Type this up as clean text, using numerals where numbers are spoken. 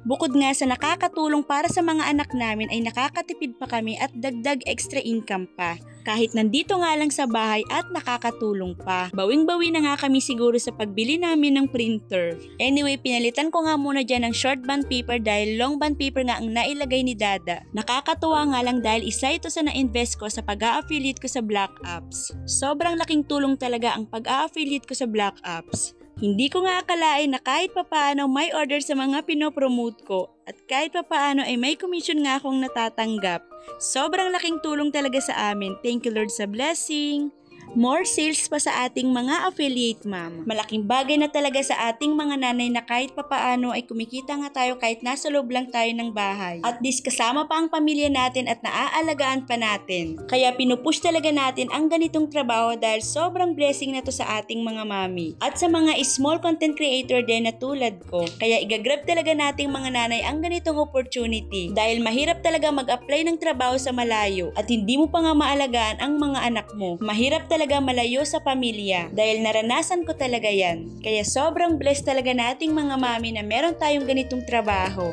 Bukod nga sa nakakatulong para sa mga anak namin ay nakakatipid pa kami at dagdag extra income pa. Kahit nandito nga lang sa bahay at nakakatulong pa. Bawing-bawi na nga kami siguro sa pagbili namin ng printer. Anyway, pinalitan ko nga muna dyan ng short band paper dahil long band paper nga ang nailagay ni Dada. Nakakatuwa nga lang dahil isa ito sa na-invest ko sa pag-a-affiliate ko sa Black Apps. Sobrang laking tulong talaga ang pag-a-affiliate ko sa Black Apps. Hindi ko nga akalain na kahit papaano may order sa mga pinopromote ko at kahit papaano ay may commission nga akong natatanggap. Sobrang laking tulong talaga sa amin. Thank you Lord sa blessing. More sales pa sa ating mga affiliate ma'am. Malaking bagay na talaga sa ating mga nanay na kahit papaano ay kumikita nga tayo kahit nasa loob lang tayo ng bahay. At least kasama pa ang pamilya natin at naaalagaan pa natin. Kaya pinupush talaga natin ang ganitong trabaho dahil sobrang blessing na to sa ating mga mami. At sa mga small content creator din na tulad ko. Kaya igagrab talaga nating mga nanay ang ganitong opportunity. Dahil mahirap talaga mag-apply ng trabaho sa malayo at hindi mo pa nga maalagaan ang mga anak mo. Mahirap talaga malayo sa pamilya dahil naranasan ko talaga yan. Kaya sobrang blessed talaga nating mga mami na meron tayong ganitong trabaho.